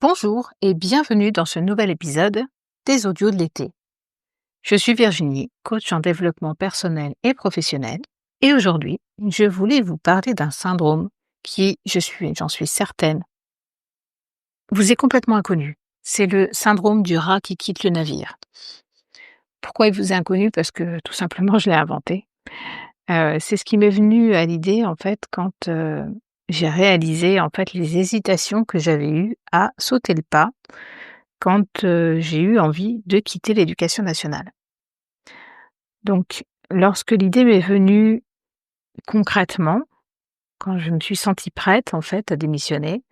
Bonjour et bienvenue dans ce nouvel épisode des audios de l'été. Je suis Virginie, coach en développement personnel et professionnel, et aujourd'hui, je voulais vous parler d'un syndrome qui, j'en suis certaine, vous est complètement inconnu. C'est le syndrome du rat qui quitte le navire. Pourquoi il vous est inconnu? Parce que tout simplement, je l'ai inventé. C'est ce qui m'est venu à l'idée en fait quand j'ai réalisé en fait les hésitations que j'avais eues à sauter le pas quand, j'ai eu envie de quitter l'éducation nationale. Donc lorsque l'idée m'est venue concrètement, quand je me suis sentie prête en fait à démissionner,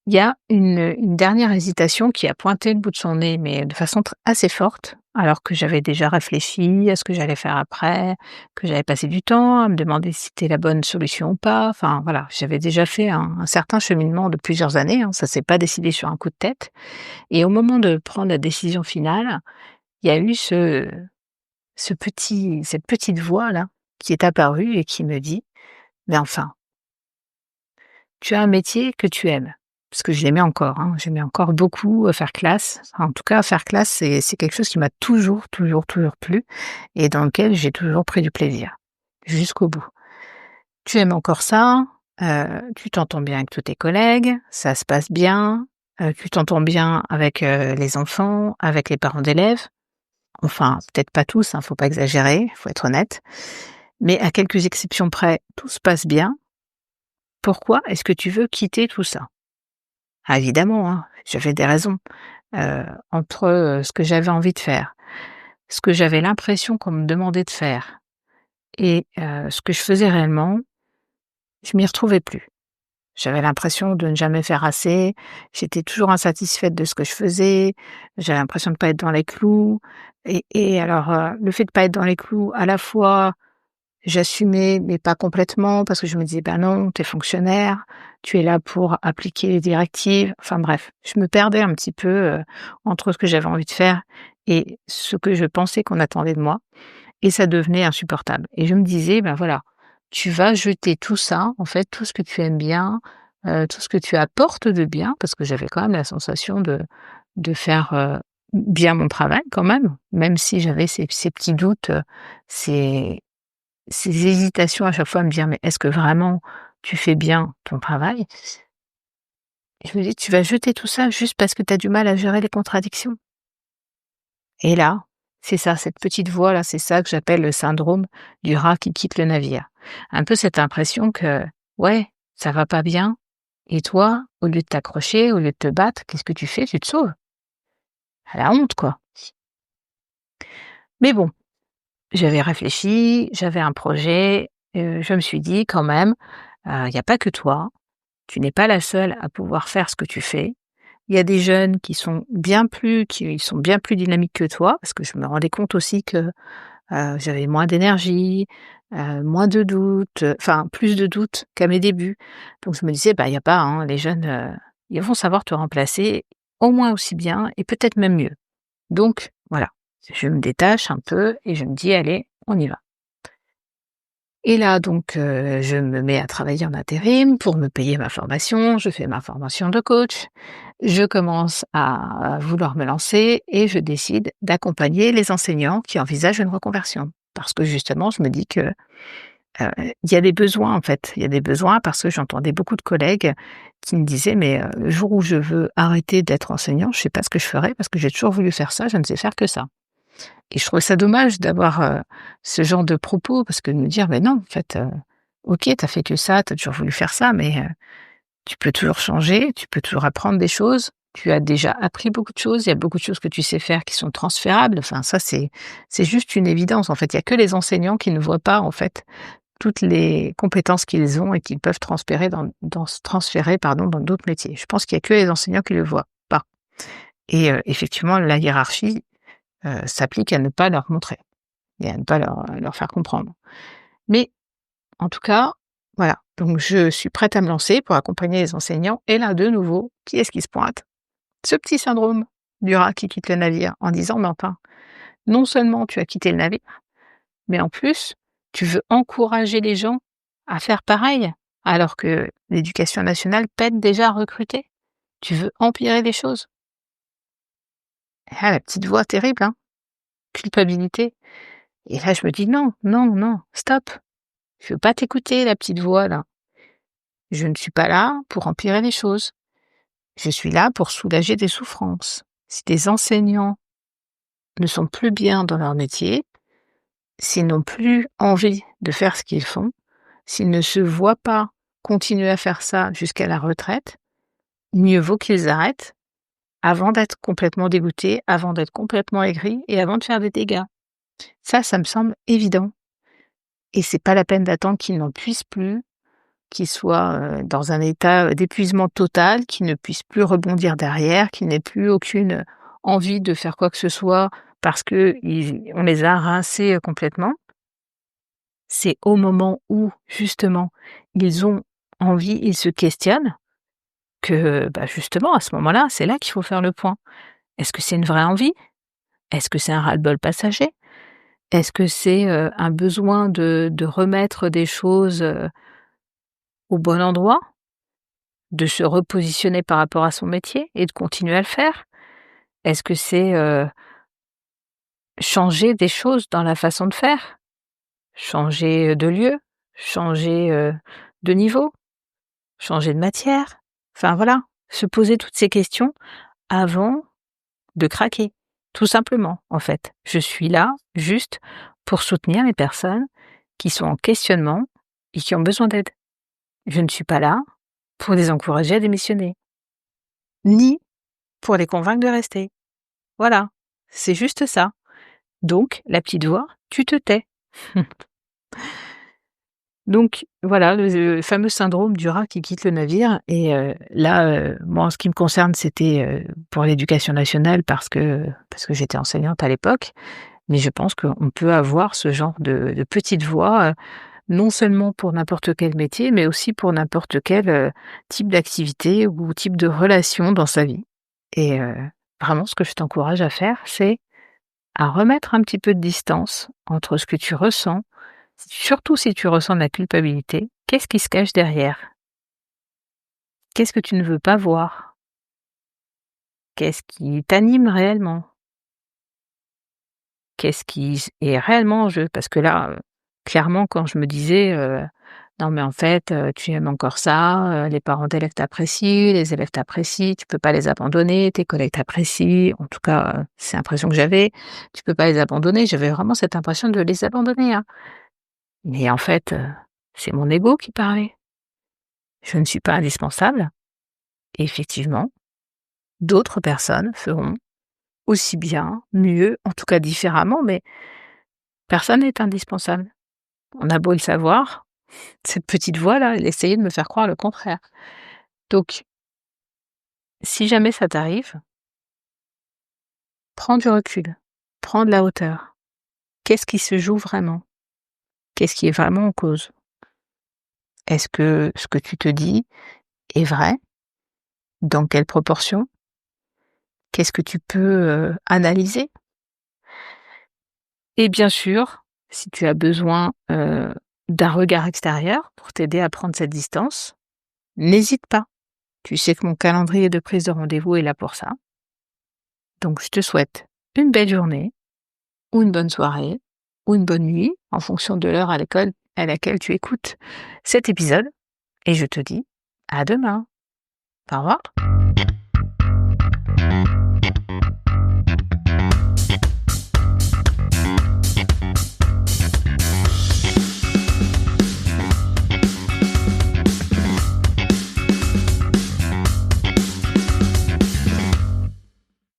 il y a une dernière hésitation qui a pointé le bout de son nez, mais de façon assez forte, alors que j'avais déjà réfléchi à ce que j'allais faire après, que j'avais passé du temps à me demander si c'était la bonne solution ou pas. Enfin voilà, j'avais déjà fait un certain cheminement de plusieurs années, hein, ça s'est pas décidé sur un coup de tête et au moment de prendre la décision finale, il y a eu cette petite voix-là qui est apparue et qui me dit: «Mais enfin, tu as un métier que tu aimes». Parce que je l'aimais encore, hein, j'aimais encore beaucoup, faire classe. En tout cas, faire classe, c'est quelque chose qui m'a toujours, toujours, toujours plu et dans lequel j'ai toujours pris du plaisir, jusqu'au bout. Tu aimes encore ça, tu t'entends bien avec tous tes collègues, ça se passe bien, tu t'entends bien avec, les enfants, avec les parents d'élèves. Enfin, peut-être pas tous, hein, faut pas exagérer, faut être honnête. Mais à quelques exceptions près, tout se passe bien. Pourquoi est-ce que tu veux quitter tout ça? Ah évidemment, hein, j'avais des raisons. Entre, ce que j'avais envie de faire, ce que j'avais l'impression qu'on me demandait de faire et ce que je faisais réellement, je m'y retrouvais plus. J'avais l'impression de ne jamais faire assez, j'étais toujours insatisfaite de ce que je faisais, j'avais l'impression de pas être dans les clous et alors, le fait de pas être dans les clous, à la fois j'assumais, mais pas complètement parce que je me disais: «Ben non, tu es fonctionnaire, tu es là pour appliquer les directives». Enfin bref, je me perdais un petit peu, entre ce que j'avais envie de faire et ce que je pensais qu'on attendait de moi et ça devenait insupportable et je me disais: «Ben voilà, tu vas jeter tout ça, en fait, tout ce que tu aimes bien, tout ce que tu apportes de bien», parce que j'avais quand même la sensation de faire, bien mon travail quand même, même si j'avais ces petits doutes, ces ces hésitations à chaque fois à me dire: «Mais est-ce que vraiment tu fais bien ton travail?» Et je me dis: «Tu vas jeter tout ça juste parce que tu as du mal à gérer les contradictions?» Et là, c'est ça, cette petite voix-là, c'est ça que j'appelle le syndrome du rat qui quitte le navire. Un peu cette impression que, ouais, ça va pas bien et toi, au lieu de t'accrocher, au lieu de te battre, qu'est-ce que tu fais? Tu te sauves. À la honte, quoi. Mais bon, j'avais réfléchi, j'avais un projet, je me suis dit: «Quand même, il y a pas que toi. Tu n'es pas la seule à pouvoir faire ce que tu fais. Il y a des jeunes qui sont bien plus dynamiques que toi, parce que je me rendais compte aussi que, j'avais moins d'énergie, moins de doutes, enfin plus de doutes qu'à mes débuts. Donc je me disais: «Bah, il y a pas, hein, les jeunes, ils vont savoir te remplacer au moins aussi bien et peut-être même mieux». Donc voilà, je me détache un peu et je me dis: «Allez, on y va». Et là donc, je me mets à travailler en intérim pour me payer ma formation. Je fais ma formation de coach. Je commence à vouloir me lancer et je décide d'accompagner les enseignants qui envisagent une reconversion. Parce que justement, je me dis que, il y a des besoins en fait. Il y a des besoins parce que j'entendais beaucoup de collègues qui me disaient: «Mais, le jour où je veux arrêter d'être enseignant, je sais pas ce que je ferai parce que j'ai toujours voulu faire ça, je ne sais faire que ça». Et je trouvais ça dommage d'avoir, ce genre de propos parce que de me dire: «Mais non, en fait, OK, tu as fait que ça, tu as toujours voulu faire ça, mais tu peux toujours changer, tu peux toujours apprendre des choses. Tu as déjà appris beaucoup de choses, il y a beaucoup de choses que tu sais faire qui sont transférables». Enfin ça, c'est juste une évidence, en fait. Il y a que les enseignants qui ne voient pas, en fait, toutes les compétences qu'ils ont et qu'ils peuvent transférer, pardon, dans d'autres métiers. Je pense qu'il y a que les enseignants qui le voient pas et effectivement, la hiérarchie s'applique à ne pas leur montrer et à ne pas leur faire comprendre. Mais en tout cas, voilà, donc je suis prête à me lancer pour accompagner les enseignants et là, de nouveau, qui est-ce qui se pointe? Ce petit syndrome du rat qui quitte le navire en disant: «Mais enfin, non seulement tu as quitté le navire, mais en plus, tu veux encourager les gens à faire pareil, alors que l'éducation nationale peine déjà à recruter. Tu veux empirer les choses. Ah, la petite voix terrible, hein, culpabilité. Et là, je me dis: «Non, non, non, stop, je veux pas t'écouter la petite voix là. Je ne suis pas là pour empirer les choses. Je suis là pour soulager des souffrances. Si des enseignants ne sont plus bien dans leur métier, s'ils n'ont plus envie de faire ce qu'ils font, s'ils ne se voient pas continuer à faire ça jusqu'à la retraite, mieux vaut qu'ils arrêtent avant d'être complètement dégoûtés, avant d'être complètement aigris et avant de faire des dégâts.» Ça me semble évident et c'est pas la peine d'attendre qu'ils n'en puissent plus, qu'ils soient, dans un état, d'épuisement total, qu'ils ne puissent plus rebondir derrière, qu'ils n'aient plus aucune envie de faire quoi que ce soit parce qu'on les a rincés, complètement. C'est au moment où, justement, ils ont envie, ils se questionnent que, bah, justement, à ce moment-là, c'est là qu'il faut faire le point. Est-ce que c'est une vraie envie? Est-ce que c'est un ras-le-bol passager? Est-ce que c'est, un besoin de remettre des choses, au bon endroit? De se repositionner par rapport à son métier et de continuer à le faire? Est-ce que c'est, changer des choses dans la façon de faire? Changer, de lieu? Changer, de niveau? Changer de matière? Enfin voilà, se poser toutes ces questions avant de craquer, tout simplement, en fait. Je suis là juste pour soutenir les personnes qui sont en questionnement et qui ont besoin d'aide. Je ne suis pas là pour les encourager à démissionner, ni pour les convaincre de rester. Voilà, c'est juste ça. Donc la petite voix, tu te tais. Donc voilà, le fameux syndrome du rat qui quitte le navire et là, moi en ce qui me concerne, c'était, pour l'éducation nationale parce que j'étais enseignante à l'époque, mais je pense qu'on peut avoir ce genre de petite voix, non seulement pour n'importe quel métier, mais aussi pour n'importe quel, type d'activité ou type de relation dans sa vie et vraiment ce que je t'encourage à faire, c'est à remettre un petit peu de distance entre ce que tu ressens, surtout si tu ressens de la culpabilité, qu'est-ce qui se cache derrière? Qu'est-ce que tu ne veux pas voir? Qu'est-ce qui t'anime réellement? Qu'est-ce qui est réellement en jeu? Parce que là, clairement quand je me disais, «Non mais en fait, tu aimes encore ça, les parents d'élèves t'apprécient, les élèves t'apprécient, tu peux pas les abandonner, tes collègues t'apprécient», en tout cas, c'est l'impression que j'avais. «Tu peux pas les abandonner», j'avais vraiment cette impression de les abandonner, hein. Mais en fait, c'est mon ego qui parlait. Je ne suis pas indispensable et effectivement, d'autres personnes feront aussi bien, mieux, en tout cas différemment, mais personne n'est indispensable. On a beau le savoir, cette petite voix-là, elle essayait de me faire croire le contraire. Donc, si jamais ça t'arrive, prends du recul, prends de la hauteur. Qu'est-ce qui se joue vraiment? Qu'est-ce qui est vraiment en cause? Est-ce que ce que tu te dis est vrai? Dans quelle proportion? Qu'est-ce que tu peux, analyser? Et bien sûr, si tu as besoin, d'un regard extérieur pour t'aider à prendre cette distance, n'hésite pas. Tu sais que mon calendrier de prise de rendez-vous est là pour ça. Donc je te souhaite une belle journée ou une bonne soirée ou une bonne nuit en fonction de l'heure à laquelle tu écoutes cet épisode et je te dis à demain. Au revoir.